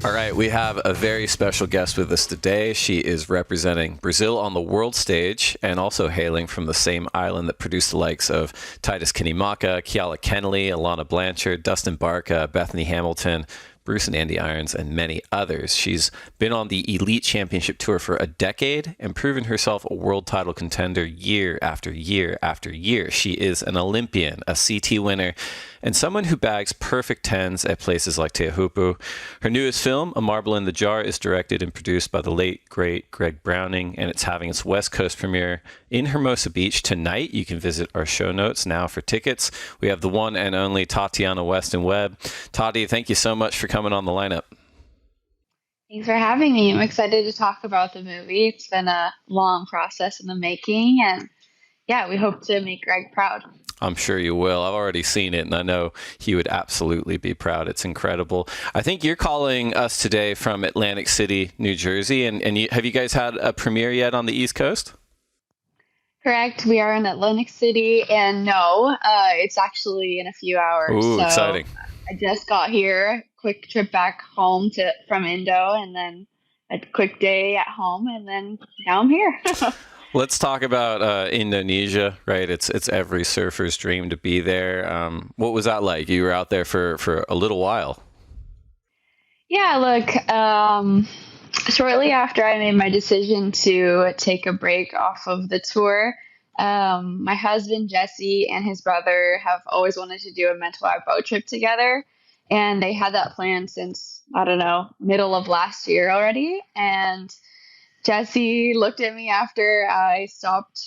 All right, we have a very special guest with us today. She is representing Brazil on the world stage and also hailing from the same island that produced the likes of Titus Kinimaka, Kiala Kennelly, Alana Blanchard, Dustin Barca, Bethany Hamilton, Bruce and Andy Irons, and many others. She's been on the Elite Championship Tour for a decade and proven herself a world title contender year after year after year. She is an Olympian, a CT winner, and someone who bags perfect tens at places like Teahupu. Her newest film, A Marble in the Jar, is directed and produced by the late, great Greg Browning, and it's having its West Coast premiere in Hermosa Beach tonight. You can visit our show notes now for tickets. We have the one and only Tatiana Weston-Webb. Tati, thank you so much for coming on the lineup. Thanks for having me. I'm excited to talk about the movie. It's been a long process in the making, and yeah, we hope to make Greg proud. I'm sure you will. I've already seen it, and I know he would absolutely be proud. It's incredible. I think you're calling us today from Atlantic City, New Jersey, and have you guys had a premiere yet on the East Coast? Correct. We are in Atlantic City, and no, it's actually in a few hours. Ooh, so exciting. I just got here. Quick trip back home from Indo, and then a quick day at home, and then now I'm here. Let's talk about Indonesia, right? It's every surfer's dream to be there. What was that like? You were out there for a little while. Yeah, look, shortly after I made my decision to take a break off of the tour, my husband Jesse and his brother have always wanted to do a mental art boat trip together, and they had that plan since I don't know middle of last year already. And Jesse looked at me after I stopped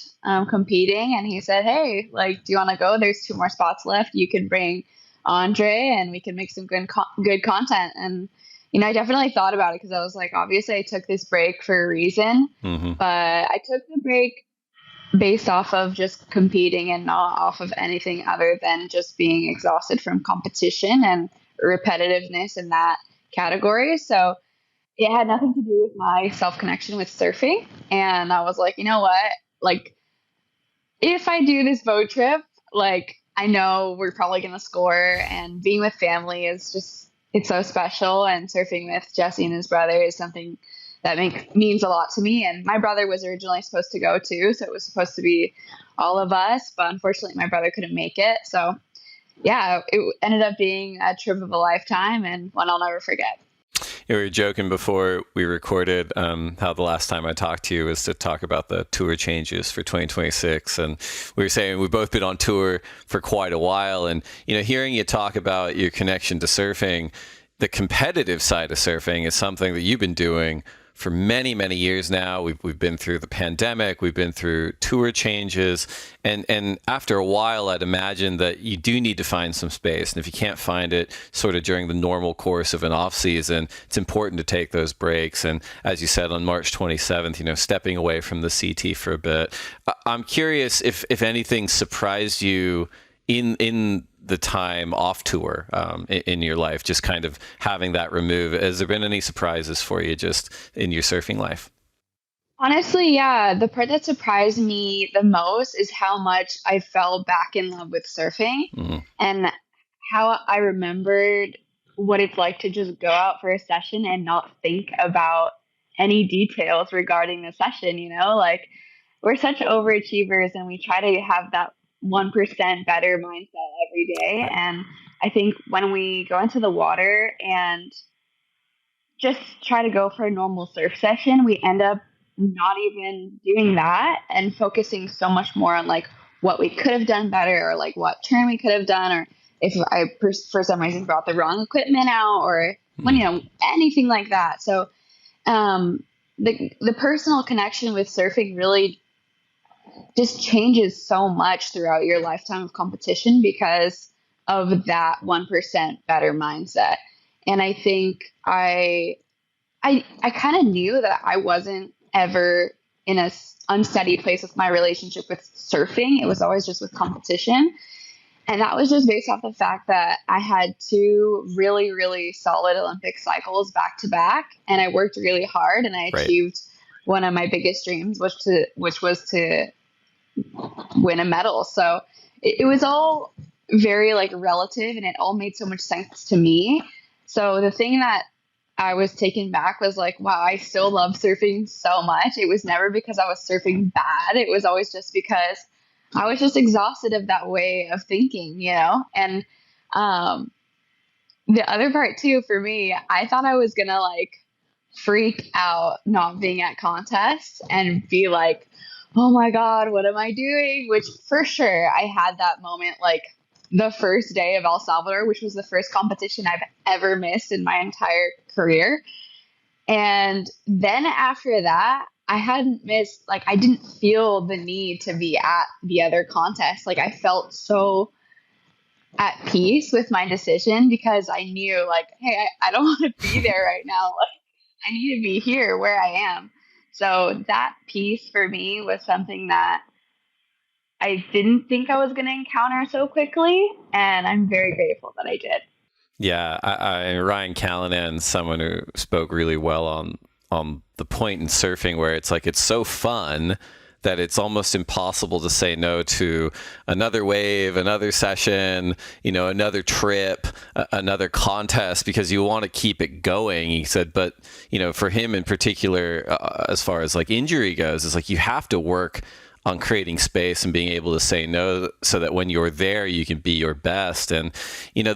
competing, and he said, "Hey, like, do you want to go? There's two more spots left. You can bring Andre, and we can make some good content." And I definitely thought about it because I was like, obviously, I took this break for a reason, Mm-hmm. but I took the break based off of just competing and not off of anything other than just being exhausted from competition and repetitiveness in that category. So it had nothing to do with my self connection with surfing. And I was like, you know what? Like, if I do this boat trip, like, I know we're probably going to score, and being with family is just, it's so special. And surfing with Jesse and his brother is something that means a lot to me. And my brother was originally supposed to go too. So it was supposed to be all of us. But unfortunately, my brother couldn't make it. So yeah, it ended up being a trip of a lifetime and one I'll never forget. We were joking before we recorded how the last time I talked to you was to talk about the tour changes for 2026. And we were saying we've both been on tour for quite a while. And, hearing you talk about your connection to surfing, the competitive side of surfing is something that you've been doing for many, many years now. We've been through the pandemic, we've been through tour changes, and after a while, I'd imagine that you do need to find some space. And if you can't find it sort of during the normal course of an off season, it's important to take those breaks. And as you said, on March 27th, stepping away from the CT for a bit. I'm curious if anything surprised you in the time off tour in your life, just kind of having that removed. Has there been any surprises for you just in your surfing life? Honestly, yeah, the part that surprised me the most is how much I fell back in love with surfing, Mm-hmm. and how I remembered what it's like to just go out for a session and not think about any details regarding the session, like we're such overachievers and we try to have that 1% better mindset every day. And I think when we go into the water and just try to go for a normal surf session, we end up not even doing that and focusing so much more on like what we could have done better, or like what turn we could have done, or if I for some reason brought the wrong equipment out, or when anything like that. So the personal connection with surfing really just changes so much throughout your lifetime of competition because of that 1% better mindset. And I think I kind of knew that I wasn't ever in a unsteady place with my relationship with surfing. It was always just with competition. And that was just based off the fact that I had two really, really solid Olympic cycles back to back. And I worked really hard, and I achieved one of my biggest dreams, which was to win a medal. So it was all very like relative, and it all made so much sense to me. So the thing that I was taken back was like, wow, I still love surfing so much. It was never because I was surfing bad. It was always just because I was just exhausted of that way of thinking, you know? And um, the other part too, for me, I thought I was gonna like freak out not being at contests and be like, oh my God, what am I doing? Which for sure I had that moment like the first day of El Salvador, which was the first competition I've ever missed in my entire career. And then after that, I hadn't missed, like, I didn't feel the need to be at the other contests. Like, I felt so at peace with my decision because I knew, like, hey, I don't want to be there right now. Like, I need to be here where I am. So that piece for me was something that I didn't think I was going to encounter so quickly. And I'm very grateful that I did. Yeah, Ryan Callanan, someone who spoke really well on the point in surfing where it's like it's so fun that it's almost impossible to say no to another wave, another session, you know, another trip, another contest, because you want to keep it going. He said, but, you know, for him in particular, as far as like injury goes, it's like you have to work on creating space and being able to say no so that when you're there, you can be your best. And, you know,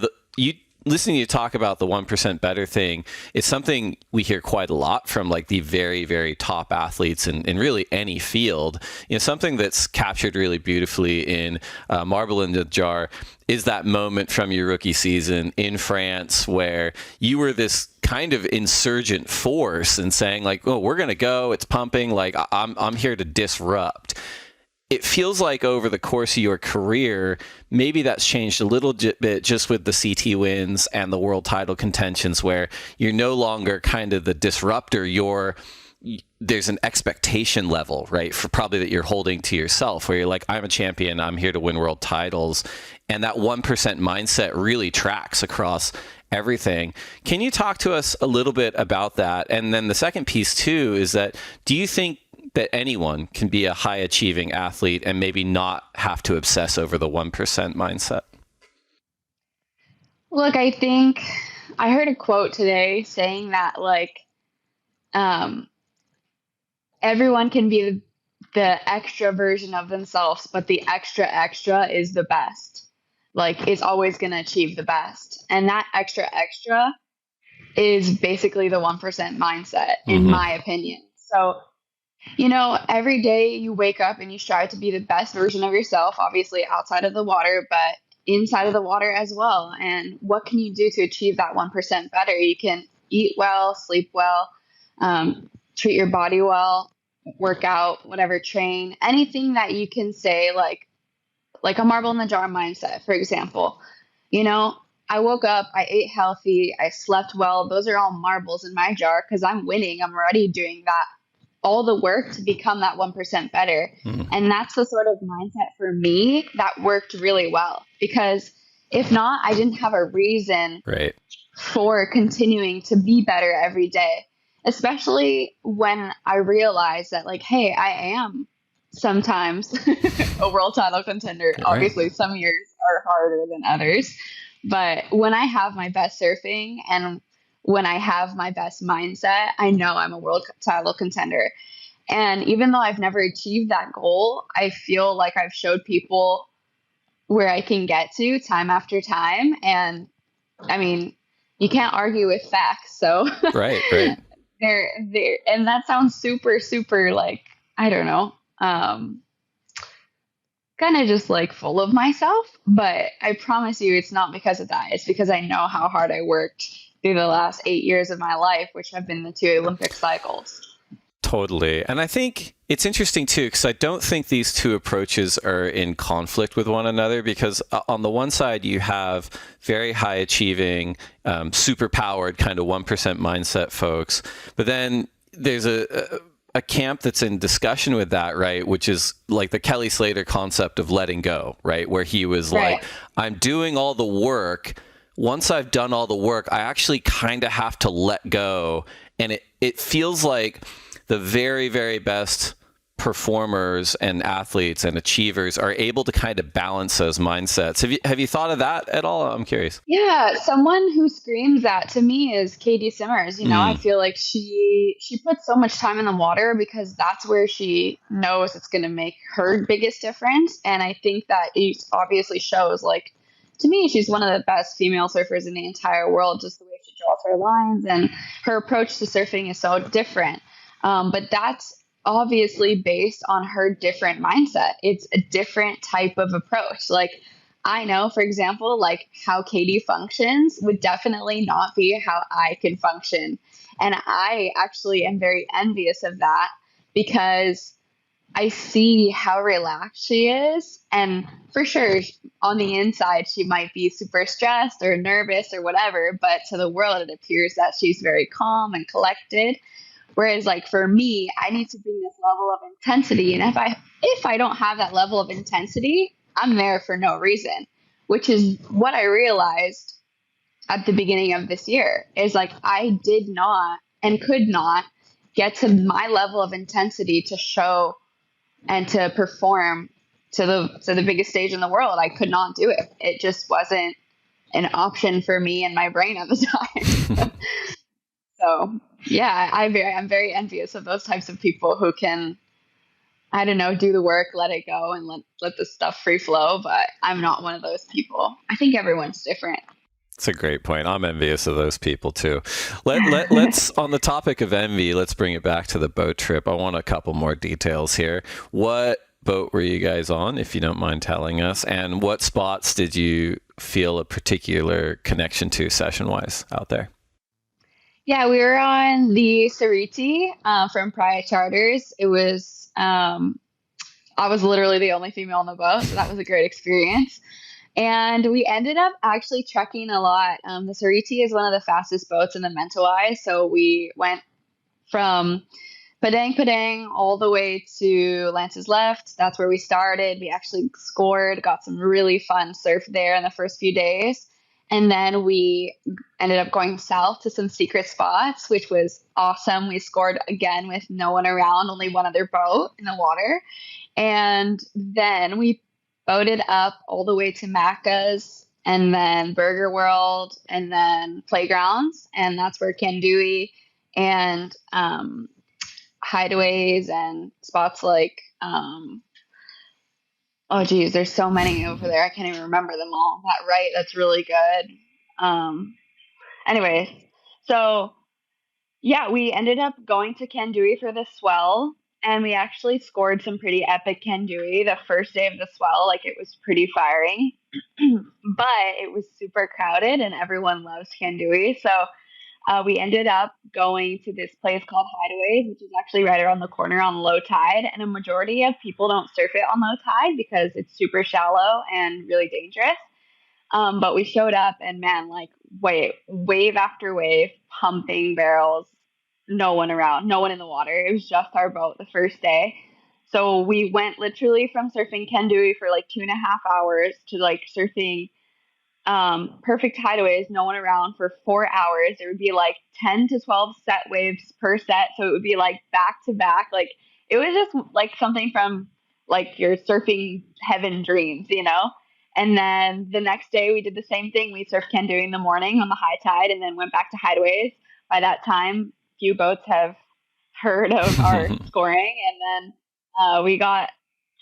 listening to you talk about the 1% better thing, it's something we hear quite a lot from like the very, very top athletes in really any field. You know, something that's captured really beautifully in Marble in the Jar is that moment from your rookie season in France where you were this kind of insurgent force and saying like, oh, we're going to go, it's pumping, like I'm here to disrupt. It feels like over the course of your career, maybe that's changed a little bit just with the CT wins and the world title contentions where you're no longer kind of the disruptor. There's an expectation level, right, for probably that you're holding to yourself where you're like, I'm a champion, I'm here to win world titles. And that 1% mindset really tracks across everything. Can you talk to us a little bit about that? And then the second piece too is that, do you think that anyone can be a high achieving athlete and maybe not have to obsess over the 1% mindset? Look, I think I heard a quote today saying that like um, everyone can be the extra version of themselves, but the extra is the best. Like is always going to achieve the best, and that extra is basically the 1% mindset, in my opinion. So you know, every day you wake up and you strive to be the best version of yourself, obviously outside of the water, but inside of the water as well. And what can you do to achieve that 1% better? You can eat well, sleep well, treat your body well, work out, whatever, train, anything that you can say, like a marble in the jar mindset, for example. You know, I woke up, I ate healthy, I slept well. Those are all marbles in my jar because I'm winning. I'm already doing that all the work to become that 1% better. And that's the sort of mindset for me that worked really well, because if not, I didn't have a reason for continuing to be better every day, especially when I realized that like, hey, I am sometimes a world title contender. Obviously some years are harder than others, but when I have my best surfing and when I have my best mindset, I know I'm a world title contender. And even though I've never achieved that goal, I feel like I've showed people where I can get to time after time. And I mean, you can't argue with facts. So Right. they're, and that sounds super, super like, I don't know, kind of just like full of myself. But I promise you, it's not because of that. It's because I know how hard I worked through the last 8 years of my life, which have been the 2 Olympic cycles. Totally. And I think it's interesting too, because I don't think these two approaches are in conflict with one another, because on the one side, you have very high achieving, super powered kind of 1% mindset folks. But then there's a camp that's in discussion with that, right? Which is like the Kelly Slater concept of letting go, right? Where he was like, I'm doing all the work. Once I've done all the work, I actually kind of have to let go. And it feels like the very, very best performers and athletes and achievers are able to kind of balance those mindsets. Have you thought of that at all? I'm curious. Yeah, someone who screams that to me is Katie Simmers. I Mm, feel like she puts so much time in the water because that's where she knows it's going to make her biggest difference. And I think that it obviously shows, like, to me, she's one of the best female surfers in the entire world, just the way she draws her lines and her approach to surfing is so different. But that's obviously based on her different mindset. It's a different type of approach. Like, I know, for example, like how Katie functions would definitely not be how I can function. And I actually am very envious of that because I see how relaxed she is. And for sure, on the inside, she might be super stressed or nervous or whatever. But to the world, it appears that she's very calm and collected. Whereas, like, for me, I need to bring this level of intensity. And if I don't have that level of intensity, I'm there for no reason, which is what I realized at the beginning of this year is like I did not and could not get to my level of intensity to show and to perform to the biggest stage in the world. I could not do it. It just wasn't an option for me and my brain at the time. So yeah, I'm very envious of those types of people who can, I don't know, do the work, let it go, and let the stuff free flow. But I'm not one of those people. I think everyone's different. it's a great point. I'm envious of those people too. Let's on the topic of envy, let's bring it back to the boat trip. I want a couple more details here. What boat were you guys on, if you don't mind telling us? And what spots did you feel a particular connection to session wise out there? Yeah, we were on the Cerriti from Praya Charters. It was I was literally the only female on the boat, so that was a great experience. And we ended up actually trekking a lot. The Cerriti is one of the fastest boats in the Mentawai, so we went from Padang Padang all the way to Lance's Left. That's where we started. We actually scored, got some really fun surf there in the first few days. And then we ended up going south to some secret spots, which was awesome. We scored again with no one around, only one other boat in the water. And then we boated up all the way to Macca's and then Burger World and then Playgrounds. And that's where Kandui and hideaways and spots like, oh geez, there's so many over there. I can't even remember them all. That right, that's really good. Um, anyways, so yeah, we ended up going to Kandui for the swell, and we actually scored some pretty epic Kandui the first day of the swell. Like, it was pretty firing, but it was super crowded, and everyone loves Kandui. So we ended up going to this place called Hideaways, which is actually right around the corner on low tide. And a majority of people don't surf it on low tide because it's super shallow and really dangerous. But we showed up and man, like wave after wave, pumping barrels, no one around, no one in the water. It was just our boat the first day. So we went literally from surfing Kendui for like 2.5 hours to like surfing perfect hideaways, no one around for 4 hours. There would be like 10 to 12 set waves per set. So it would be like back to back. Like, it was just like something from like your surfing heaven dreams, you know? And then the next day we did the same thing. We surfed Kendui in the morning on the high tide and then went back to hideaways. By that time, few boats have heard of our scoring. And then we got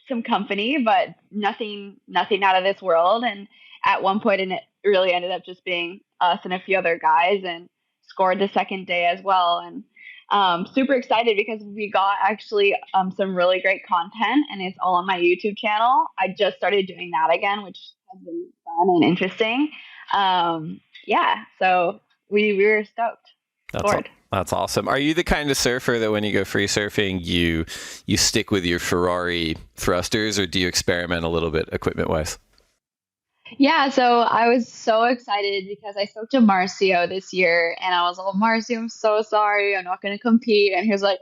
some company, but nothing out of this world. And at one point, and it really ended up just being us and a few other guys, and scored the second day as well. And super excited because we got actually some really great content, and it's all on my YouTube channel. I just started doing that again, which has been fun and interesting. Yeah, so we were stoked. That's that's awesome. Are you the kind of surfer that when you go free surfing, you stick with your Ferrari thrusters, or do you experiment a little bit equipment wise? Yeah, so I was so excited because I spoke to Marcio this year and I was like, Marcio, I'm so sorry. I'm not going to compete. And he was like,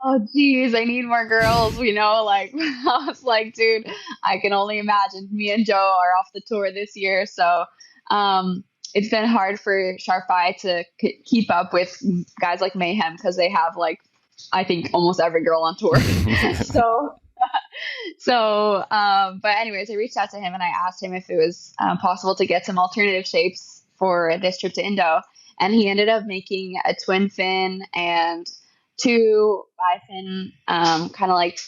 oh, geez, I need more girls, like, I was like, dude, I can only imagine. Me and Joe are off the tour this year. So it's been hard for Sharfai to keep up with guys like Mayhem because they have like I think almost every girl on tour. so but anyways, I reached out to him and I asked him if it was possible to get some alternative shapes for this trip to Indo. And he ended up making a twin fin and two bifin, kind of like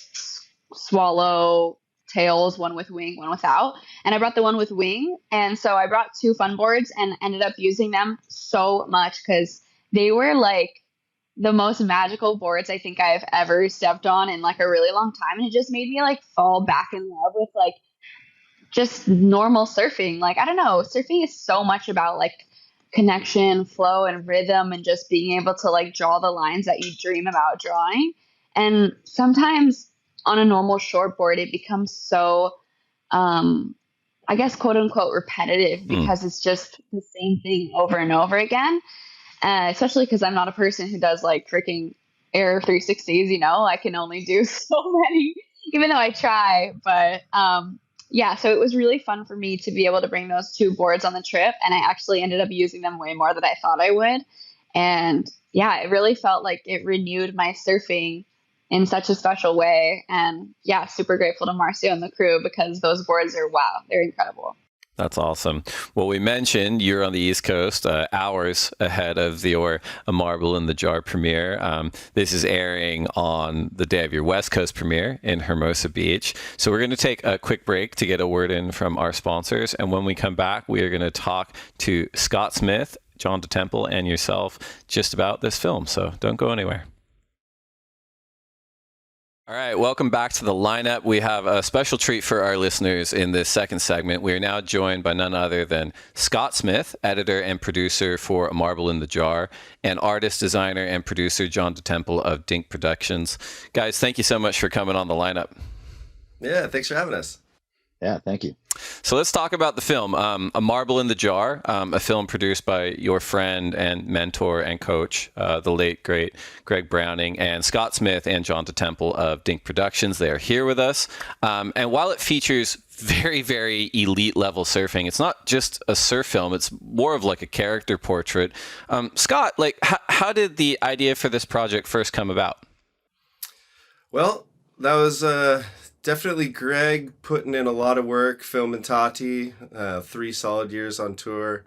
swallow tails, one with wing, one without. And I brought the one with wing. And so I brought two fun boards and ended up using them so much because they were like the most magical boards I think I've ever stepped on in like a really long time. And it just made me like fall back in love with like just normal surfing. Like, I don't know, surfing is so much about like connection, flow, and rhythm, and just being able to like draw the lines that you dream about drawing. And sometimes on a normal shortboard, it becomes so, I guess, quote unquote, repetitive because it's just the same thing over and over again. Especially because I'm not a person who does like freaking air 360s, you know, I can only do so many, even though I try. But yeah, so it was really fun for me to be able to bring those two boards on the trip. And I actually ended up using them way more than I thought I would. And yeah, it really felt like it renewed my surfing in such a special way. And yeah, super grateful to Marcio and the crew because those boards are, wow, they're incredible. That's awesome. Well, we mentioned you're on the East Coast, hours ahead of your A Marble in the Jar premiere. This is airing on the day of your West Coast premiere in Hermosa Beach. So we're going to take a quick break to get a word in from our sponsors. And when we come back, we are going to talk to Scott Smith, John DeTemple, and yourself just about this film. So don't go anywhere. All right, welcome back to the lineup. We have a special treat for our listeners in this second segment. We are now joined by none other than Scott Smith, editor and producer for A Marble in the Jar, and artist, designer, and producer John DeTemple of Dink Productions. Guys, thank you so much for coming on the lineup. Yeah, thanks for having us. Yeah, thank you. So let's talk about the film, A Marble in the Jar, a film produced by your friend and mentor and coach, the late, great Greg Browning, and Scott Smith and John DeTemple of Dink Productions. They are here with us. And while it features very, very elite level surfing, it's not just a surf film. It's more of like a character portrait. Scott, like, how did the idea for this project first come about? Well, that was definitely Greg putting in a lot of work, filming Tati, 3 solid years on tour.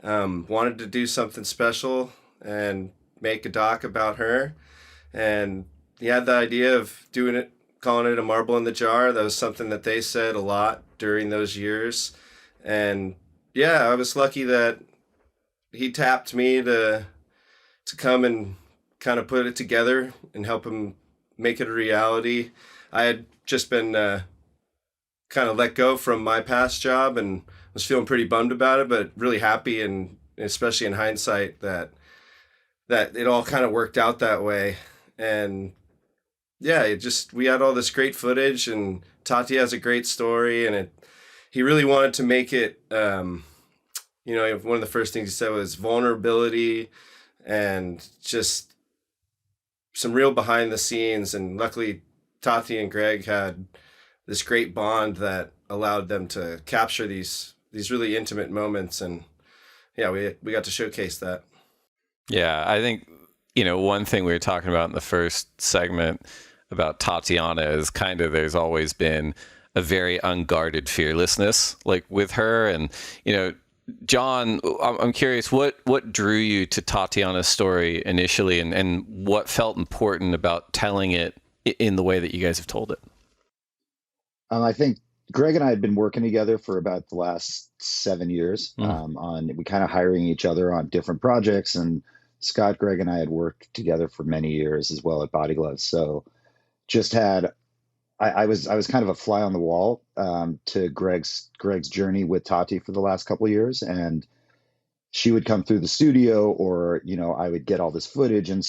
Wanted to do something special and make a doc about her. And he had the idea of doing it, calling it A Marble in the Jar. That was something that they said a lot during those years. And yeah, I was lucky that he tapped me to come and kind of put it together and help him make it a reality. I had just been kind of let go from my past job and was feeling pretty bummed about it, but really happy, and especially in hindsight that it all kind of worked out that way. And yeah, we had all this great footage, and Tati has a great story, and he really wanted to make it, one of the first things he said was vulnerability and just some real behind the scenes. And luckily Tati and Greg had this great bond that allowed them to capture these really intimate moments. And yeah, we got to showcase that. Yeah, I think, one thing we were talking about in the first segment about Tatiana is kind of there's always been a very unguarded fearlessness like with her. And, John, I'm curious, what drew you to Tatiana's story initially, and what felt important about telling it in the way that you guys have told it? I think Greg and I had been working together for about the last 7 years we kind of hiring each other on different projects. And Scott, Greg, and I had worked together for many years as well at Body Gloves. So I was kind of a fly on the wall to Greg's journey with Tati for the last couple of years. And she would come through the studio, or, I would get all this footage and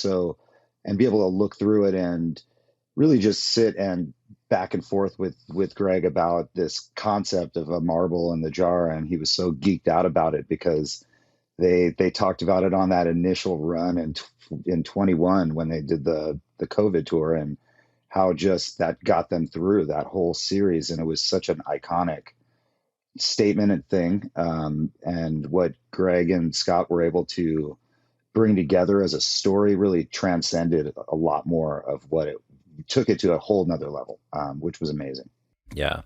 be able to look through it and really just sit and back and forth with Greg about this concept of a marble in the jar. And he was so geeked out about it because they talked about it on that initial run in 21 when they did the COVID tour, and how just that got them through that whole series. And it was such an iconic statement and thing. And what Greg and Scott were able to bring together as a story really transcended a lot more of what it took it to a whole nother level, which was amazing. Yeah.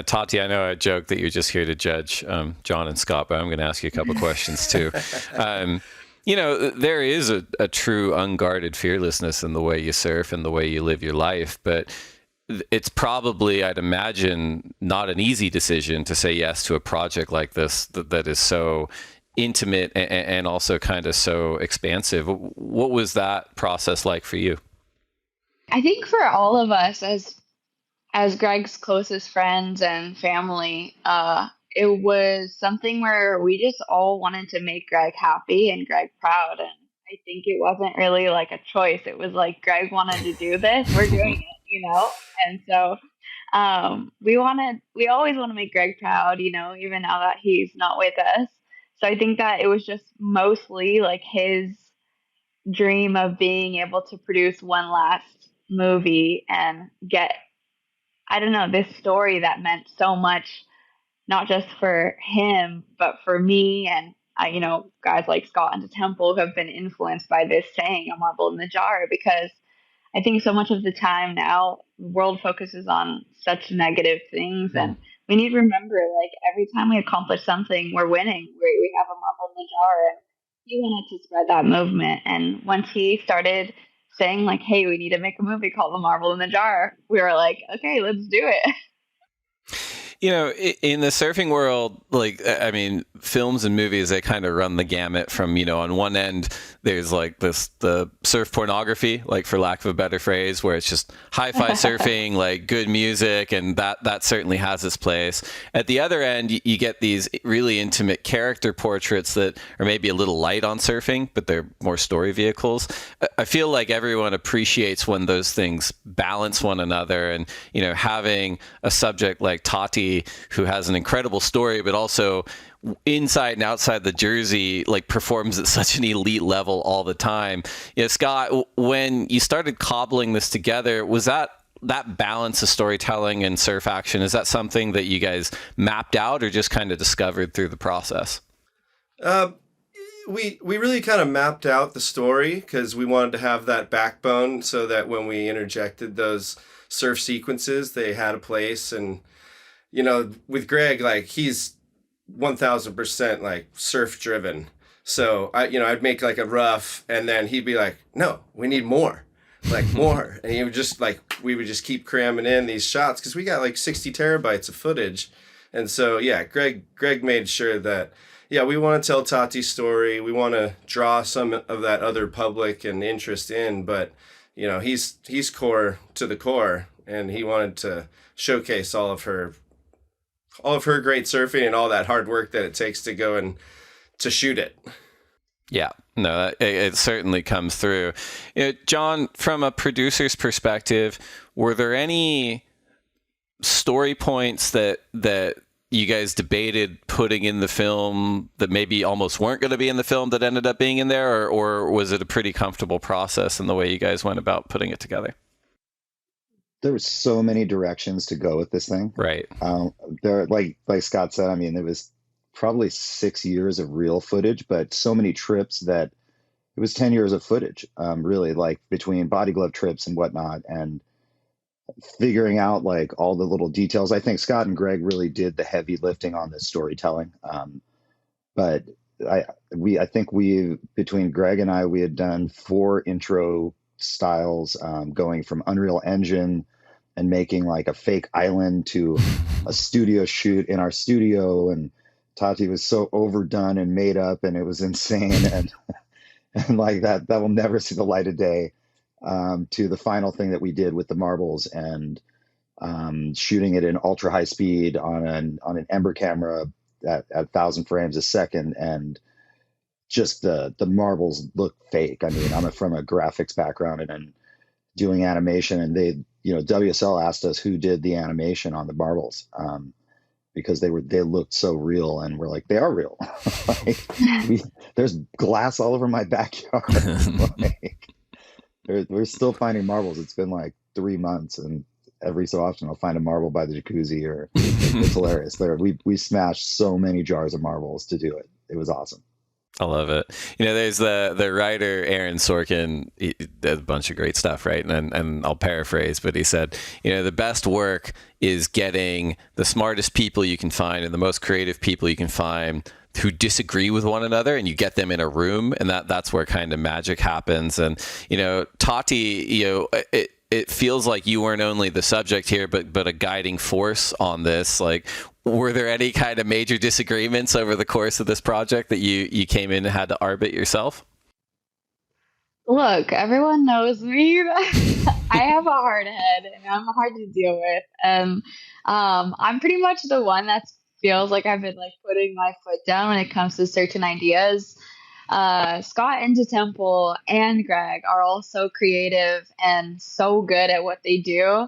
Tati, I know I joked that you're just here to judge John and Scott, but I'm going to ask you a couple questions too. There is a true unguarded fearlessness in the way you surf and the way you live your life, but it's probably, I'd imagine, not an easy decision to say yes to a project like this that is so intimate and also kind of so expansive. What was that process like for you? I think for all of us as Greg's closest friends and family, it was something where we just all wanted to make Greg happy and Greg proud. And I think it wasn't really like a choice. It was like Greg wanted to do this, we're doing it. And so we always want to make Greg proud, even now that he's not with us. So I think that it was just mostly like his dream of being able to produce one last movie and get, I don't know, this story that meant so much, not just for him, but for me and guys like Scott and Temple who have been influenced by this saying, a marble in the jar, because I think so much of the time now, the world focuses on such negative things, and we need to remember, like, every time we accomplish something, we're winning. We have a marble in the jar, and he wanted to spread that movement. And once he started saying, like, hey, we need to make a movie called The Marble in the Jar, we were like, okay, let's do it. In the surfing world, films and movies, they kind of run the gamut from, on one end, there's like the surf pornography, like for lack of a better phrase, where it's just hi-fi surfing, like good music, and that certainly has its place. At the other end, you get these really intimate character portraits that are maybe a little light on surfing, but they're more story vehicles. I feel like everyone appreciates when those things balance one another, and, having a subject like Tati, who has an incredible story, but also inside and outside the jersey, like performs at such an elite level all the time. Scott, when you started cobbling this together, was that balance of storytelling and surf action, is that something that you guys mapped out or just kind of discovered through the process? We really kind of mapped out the story because we wanted to have that backbone so that when we interjected those surf sequences, they had a place. And with Greg, like, he's 1000% like surf driven. So I'd make like a rough, and then he'd be like, no, we need more, like more. And he would just we would just keep cramming in these shots because we got like 60 terabytes of footage. And so, Greg made sure that, we want to tell Tati's story. We want to draw some of that other public and interest in, but he's core to the core, and he wanted to showcase all of her great surfing and all that hard work that it takes to go and to shoot it. Yeah, no, it certainly comes through. John, from a producer's perspective, were there any story points that you guys debated putting in the film that maybe almost weren't going to be in the film that ended up being in there, or was it a pretty comfortable process in the way you guys went about putting it together? There were so many directions to go with this thing. Right. There, like Scott said, I mean, there was probably 6 years of real footage, but so many trips that it was 10 years of footage, really, like between body glove trips and whatnot, and figuring out like all the little details. I think Scott and Greg really did the heavy lifting on this storytelling. But I think between Greg and I, we had done 4 intro styles, going from Unreal Engine and making like a fake island to a studio shoot in our studio. And Tati was so overdone and made up, and it was insane. And like that will never see the light of day, to the final thing that we did with the marbles and shooting it in ultra high speed on an Ember camera at 1,000 frames a second. And just the marbles look fake. I mean, I'm from a graphics background and then doing animation, and they, WSL asked us who did the animation on the marbles, because they looked so real, and we're like, they are real. There's glass all over my backyard. We're still finding marbles. It's been like 3 months, and every so often I'll find a marble by the jacuzzi, or it's hilarious. We smashed so many jars of marbles to do it. It was awesome. I love it. You know, there's the writer Aaron Sorkin. He did a bunch of great stuff, right? And I'll paraphrase, but he said, you know, the best work is getting the smartest people you can find and the most creative people you can find who disagree with one another, and you get them in a room, and that's where kind of magic happens. And you know, Tati, you know, it feels like you weren't only the subject here, but a guiding force on this. Like, were there any kind of major disagreements over the course of this project that you came in and had to arbit yourself? Look, everyone knows me. I have a hard head and I'm hard to deal with. And I'm pretty much the one that feels like I've been like putting my foot down when it comes to certain ideas. Scott and Temple and Greg are all so creative and so good at what they do.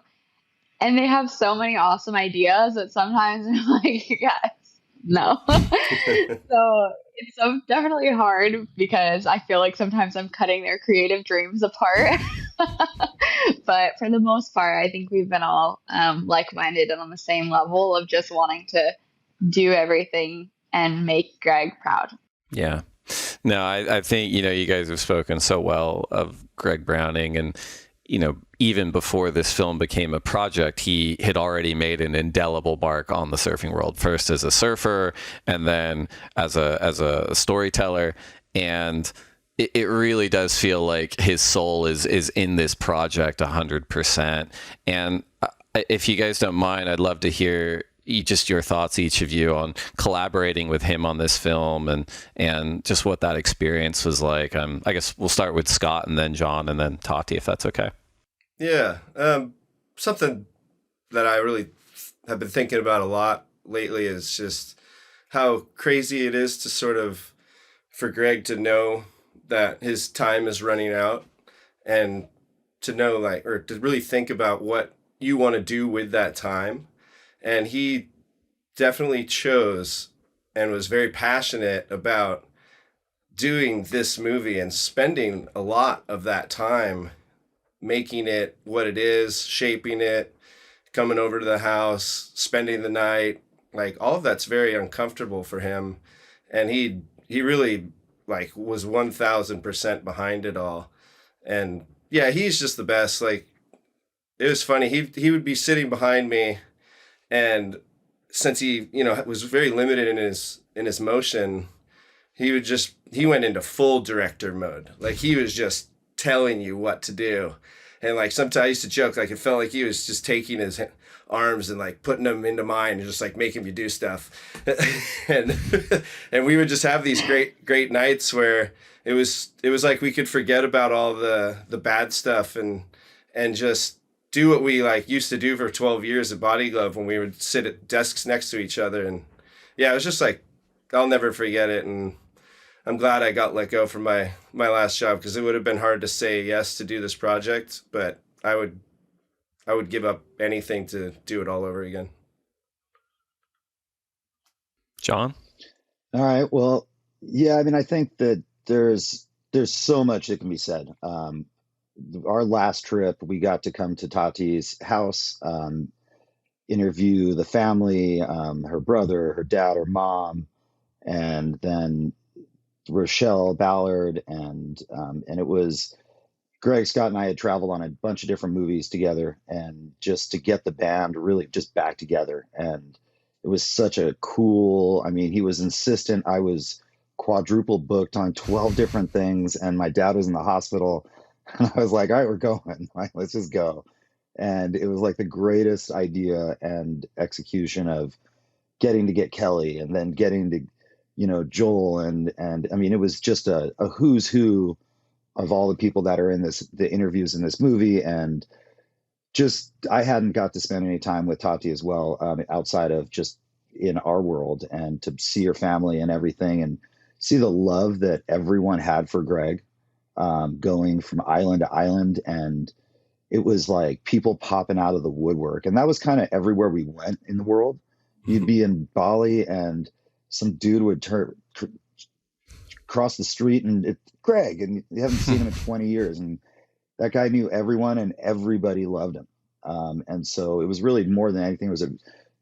And they have so many awesome ideas that sometimes I'm like, you guys, no. So it's so definitely hard because I feel like sometimes I'm cutting their creative dreams apart. But for the most part, I think we've been all like-minded and on the same level of just wanting to do everything and make Greg proud. Yeah. No, I think, you know, you guys have spoken so well of Greg Browning, and, you know, even before this film became a project, he had already made an indelible mark on the surfing world, first as a surfer and then as a storyteller. And it really does feel like his soul is in this project 100%. And if you guys don't mind, I'd love to hear just your thoughts, each of you, on collaborating with him on this film and just what that experience was like. I guess we'll start with Scott and then John and then Tati, if that's okay. Yeah. Something that I really have been thinking about a lot lately is just how crazy it is to sort of, for Greg to know that his time is running out, and to know, like, or to really think about what you want to do with that time. And he definitely chose and was very passionate about doing this movie and spending a lot of that time making it what it is, shaping it, coming over to the house, spending the night. Like, all of that's very uncomfortable for him. And he really, like, was 1,000% behind it all. And yeah, he's just the best. Like, it was funny. He would be sitting behind me, and since he, you know, was very limited in his motion, he went into full director mode. Like, he was just telling you what to do. And like, sometimes I used to joke, like, it felt like he was just taking his arms and like putting them into mine and just like making me do stuff. and and we would just have these great nights where it was like we could forget about all the bad stuff and just do what we like used to do for 12 years at Body Glove, when we would sit at desks next to each other. And yeah, it was just like, I'll never forget it. And I'm glad I got let go from my last job, because it would have been hard to say yes to do this project, but I would give up anything to do it all over again. John? All right. Well, yeah, I mean, I think that there's so much that can be said. Our last trip, we got to come to Tati's house, interview the family, her brother, her dad, her mom, and then Rochelle Ballard, and it was Greg, Scott, and I had traveled on a bunch of different movies together, and just to get the band really just back together. And it was such a cool, I mean, he was insistent. I was quadruple booked on 12 different things, and my dad was in the hospital. And I was like, all right, we're going. Like, let's just go. And it was like the greatest idea and execution of getting to get Kelly, and then getting to, you know, Joel. And I mean, it was just a who's who of all the people that are in the interviews in this movie. And just, I hadn't got to spend any time with Tati as well, outside of just in our world, and to see her family and everything, and see the love that everyone had for Greg, going from island to island. And it was like people popping out of the woodwork. And that was kind of everywhere we went in the world. You'd be in Bali, and some dude would cross the street, and it's Greg, and you haven't seen him in 20 years. And that guy knew everyone, and everybody loved him. And so it was really, more than anything, it was a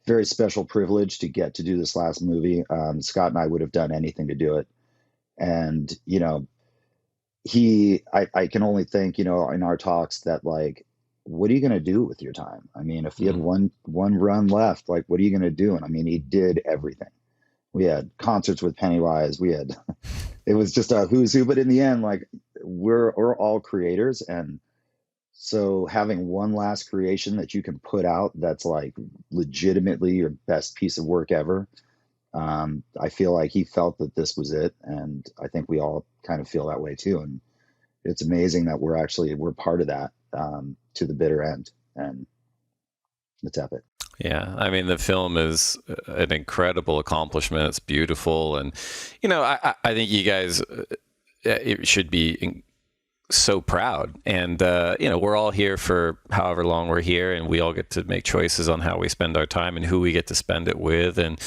very special privilege to get to do this last movie. Scott and I would have done anything to do it. And, I can only think, in our talks that, like, what are you going to do with your time? I mean, if you had one run left, like, what are you going to do? And I mean, he did everything. We had concerts with Pennywise. It was just a who's who, but in the end, like, we're all creators. And so having one last creation that you can put out that's like legitimately your best piece of work ever, I feel like he felt that this was it, and I think we all kind of feel that way too. And it's amazing that we're part of that, to the bitter end, and it's epic. Yeah, I mean, the film is an incredible accomplishment. It's beautiful, and I think you guys it should be so proud. And we're all here for however long we're here, and we all get to make choices on how we spend our time and who we get to spend it with. And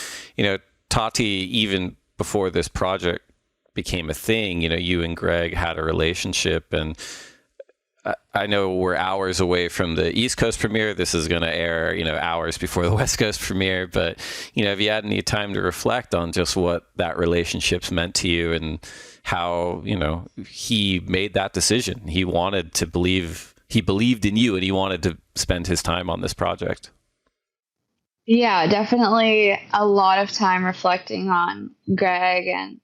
Tati, even before this project became a thing, you and Greg had a relationship, and I know we're hours away from the East Coast premiere. This is going to air, hours before the West Coast premiere. But, have you had any time to reflect on just what that relationship's meant to you and how, he made that decision? He believed in you, and he wanted to spend his time on this project. Yeah, definitely a lot of time reflecting on Greg and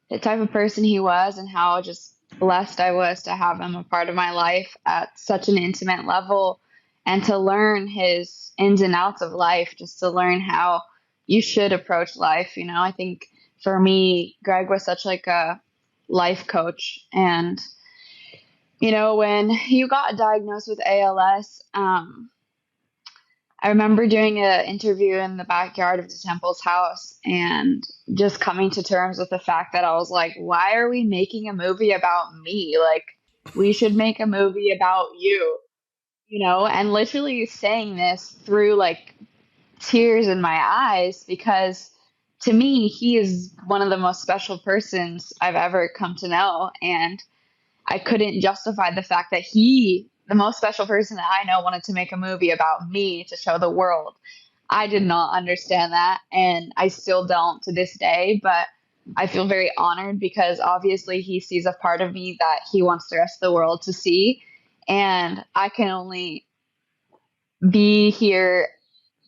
the type of person he was and how just blessed I was to have him a part of my life at such an intimate level, and to learn his ins and outs of life, just to learn how you should approach life. I think for me, Greg was such like a life coach. And, when you got diagnosed with ALS, I remember doing an interview in the backyard of the Temple's house and just coming to terms with the fact that I was like, why are we making a movie about me? Like, we should make a movie about you, and literally saying this through like tears in my eyes, because to me, he is one of the most special persons I've ever come to know. And I couldn't justify the fact that the most special person that I know, wanted to make a movie about me to show the world. I did not understand that, and I still don't to this day, but I feel very honored because obviously he sees a part of me that he wants the rest of the world to see, and I can only be here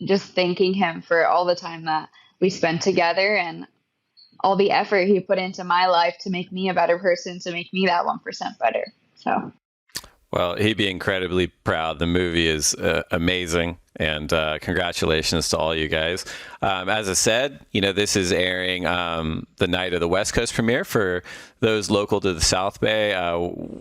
just thanking him for all the time that we spent together and all the effort he put into my life to make me a better person, to make me that 1% better. So. Well, he'd be incredibly proud. The movie is amazing, and congratulations to all you guys. As I said, this is airing the night of the West Coast premiere. For those local to the South Bay,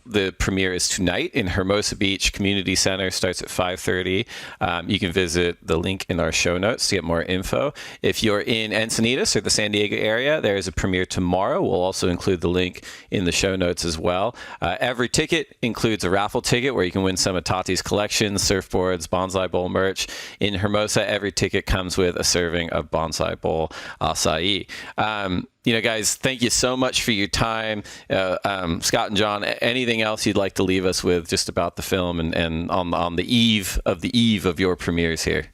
the premiere is tonight in Hermosa Beach Community Center. Starts at 5:30. You can visit the link in our show notes to get more info. If you're in Encinitas or the San Diego area, there is a premiere tomorrow. We'll also include the link in the show notes as well. Every ticket includes a raffle ticket where you can win some of Tati's collections, surfboards, Bonsai Bowl merch. In Hermosa, every ticket comes with a serving of Bonsai Bowl acai. Guys, thank you so much for your time. Scott and John, anything else you'd like to leave us with just about the film and on the eve of your premieres here?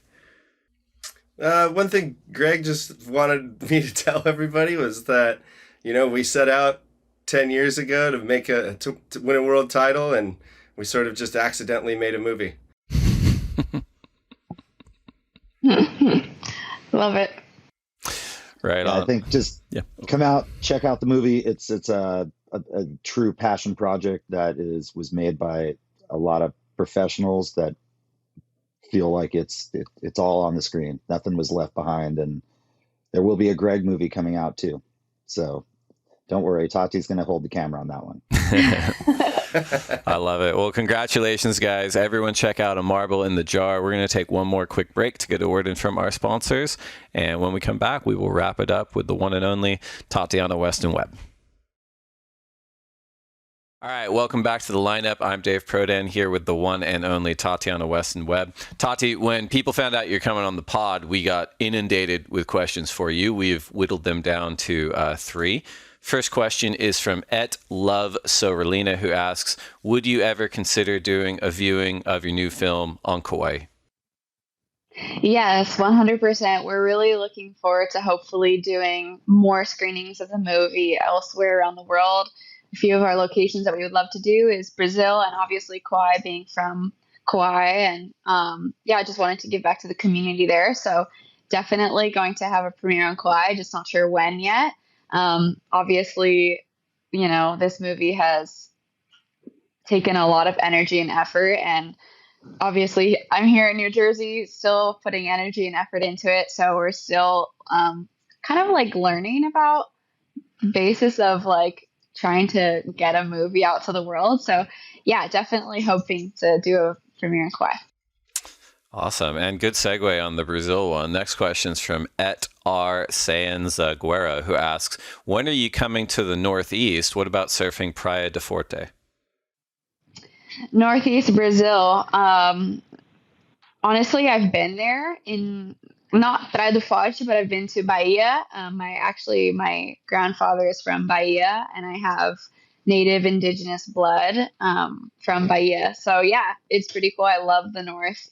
One thing Greg just wanted me to tell everybody was that, we set out 10 years ago to make to win a world title, and we sort of just accidentally made a movie. Love it. Right on. I think just come out, check out the movie. It's a true passion project that was made by a lot of professionals that feel like it's all on the screen. Nothing was left behind, and there will be a Greg movie coming out too. So don't worry, Tati's going to hold the camera on that one. I love it. Well, congratulations, guys. Everyone check out A Marble in the Jar. We're going to take one more quick break to get a word in from our sponsors. And when we come back, we will wrap it up with the one and only Tatiana Weston-Webb. All right, welcome back to the lineup. I'm Dave Prodan here with the one and only Tatiana Weston-Webb. Tati, when people found out you're coming on the pod, we got inundated with questions for you. We've whittled them down to 3. First question is from @LoveSorelina, who asks, would you ever consider doing a viewing of your new film on Kauai? Yes, 100%. We're really looking forward to hopefully doing more screenings of the movie elsewhere around the world. A few of our locations that we would love to do is Brazil, and obviously Kauai, being from Kauai. And yeah, I just wanted to give back to the community there. So definitely going to have a premiere on Kauai, just not sure when yet. Obviously, this movie has taken a lot of energy and effort, and obviously I'm here in New Jersey still putting energy and effort into it, so we're still kind of like learning about the basis of like trying to get a movie out to the world. So yeah, definitely hoping to do a premiere in Kauai. Awesome. And good segue on the Brazil one. Next question is from Et R. Sanz Guerra, who asks, when are you coming to the Northeast? What about surfing Praia de Forte? Northeast Brazil. Honestly, I've been there in not Praia do Forte, but I've been to Bahia. My grandfather is from Bahia, and I have native indigenous blood from Bahia. So yeah, it's pretty cool. I love the north,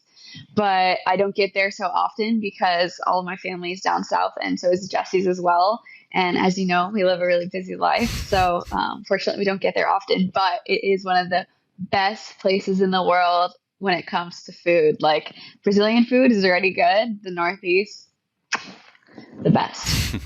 but I don't get there so often because all of my family is down south, and so is Jesse's as well. And as you know, we live a really busy life, so fortunately, we don't get there often. But it is one of the best places in the world when it comes to food. Like Brazilian food is already good. The Northeast, the best.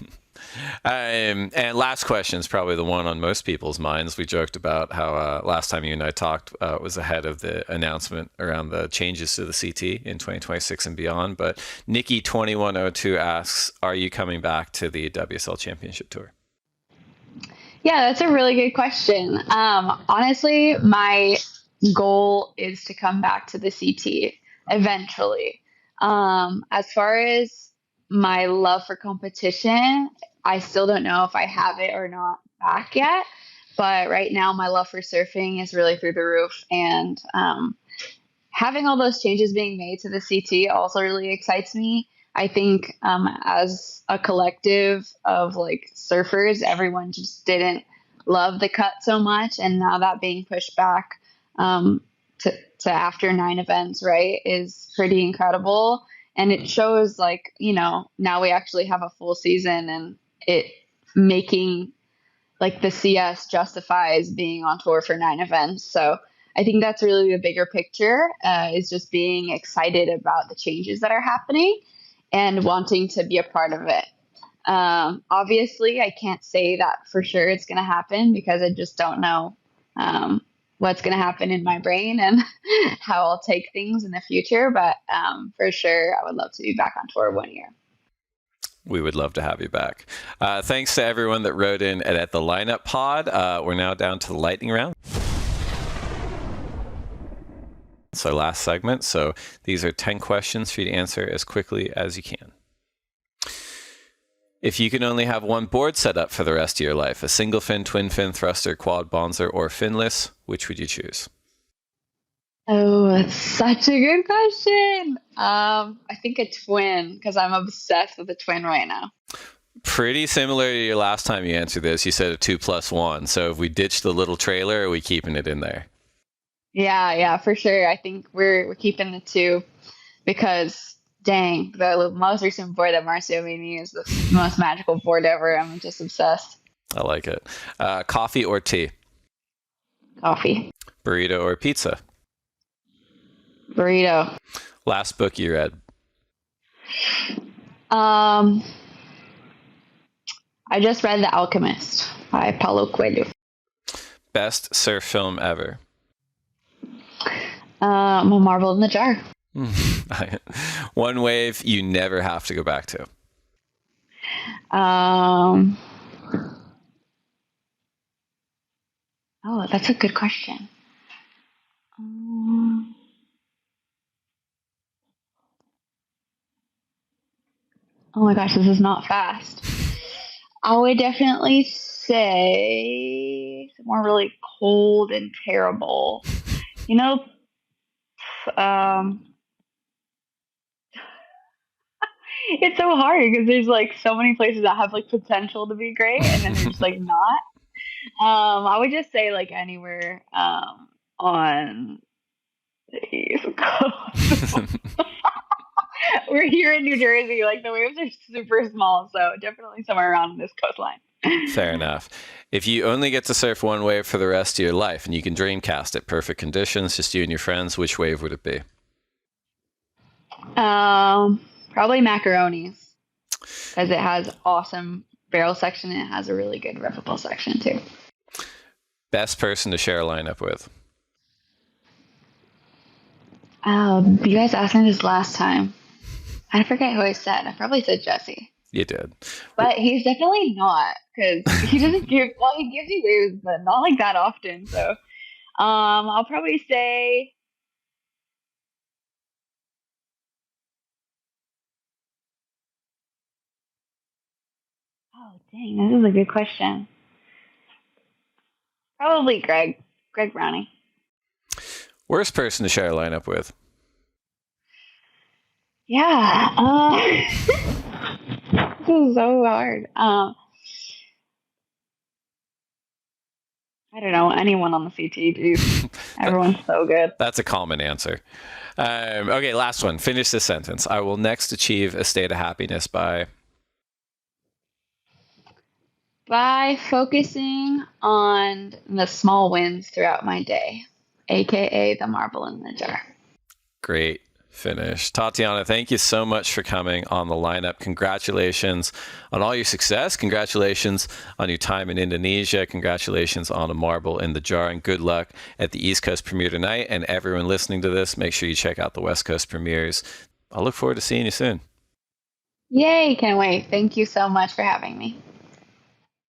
And last question is probably the one on most people's minds. We joked about how last time you and I talked was ahead of the announcement around the changes to the CT in 2026 and beyond. But Nikki2102 asks, are you coming back to the WSL Championship Tour? Yeah, that's a really good question. Honestly, my goal is to come back to the CT eventually. As far as my love for competition, I still don't know if I have it or not back yet. But right now, my love for surfing is really through the roof. And having all those changes being made to the CT also really excites me. I think as a collective of like surfers, everyone just didn't love the cut so much, and now that being pushed back um, to after 9 events, right, is pretty incredible. And it shows like now we actually have a full season, and it making like the CS justifies being on tour for 9 events. So I think that's really the bigger picture, is just being excited about the changes that are happening and wanting to be a part of it. Obviously, I can't say that for sure it's going to happen because I just don't know what's going to happen in my brain and how I'll take things in the future. But for sure, I would love to be back on tour 1 year. We would love to have you back. Thanks to everyone that wrote in at the lineup pod. We're now down to the lightning round. So last segment. So these are 10 questions for you to answer as quickly as you can. If you can only have one board set up for the rest of your life, a single fin, twin fin, thruster, quad, bonzer, or finless, which would you choose? Oh, that's such a good question. I think a twin because I'm obsessed with a twin right now. Pretty similar to your last time you answered this. You said a 2+1. So if we ditch the little trailer, are we keeping it in there? Yeah, for sure. I think we're keeping the two because dang, the most recent board that Marcio made me is the most magical board ever. I'm just obsessed. I like it. Coffee or tea? Coffee. Burrito or pizza? Burrito. Last book you read? I just read The Alchemist by Paulo Coelho. Best surf film ever? Marble in the Jar. One wave you never have to go back to? Oh, that's a good question. Oh my gosh, this is not fast. I would definitely say somewhere really cold and terrible. It's so hard because there's like so many places that have like potential to be great, and then there's like not. I would just say like anywhere on the East Coast. We're here in New Jersey. Like, the waves are super small, so definitely somewhere around this coastline. Fair enough. If you only get to surf one wave for the rest of your life and you can dreamcast it, perfect conditions, just you and your friends, which wave would it be? Probably Macaronis, because it has awesome barrel section and it has a really good riffable section too. Best person to share a lineup with? You guys asked me this last time. I forget who I said. I probably said Jesse. You did. But he's definitely not, because he doesn't give, well, he gives you waves, but not like that often. So I'll probably say, oh, dang, this is a good question. Probably Greg Browning. Worst person to share a lineup with? Yeah. This is so hard. I don't know, anyone on the CT, dude. Everyone's so good. That's a common answer. Okay, last one. Finish this sentence. I will next achieve a state of happiness by Focusing on the small wins throughout my day, aka the marble in the jar. Great finish. Tatiana, thank you so much for coming on the lineup. Congratulations on all your success. Congratulations on your time in Indonesia. Congratulations on a marble in the jar, and good luck at the East Coast premiere tonight. And everyone listening to this, make sure you check out the West Coast premieres. I look forward to seeing you soon. Yay, can't wait. Thank you so much for having me.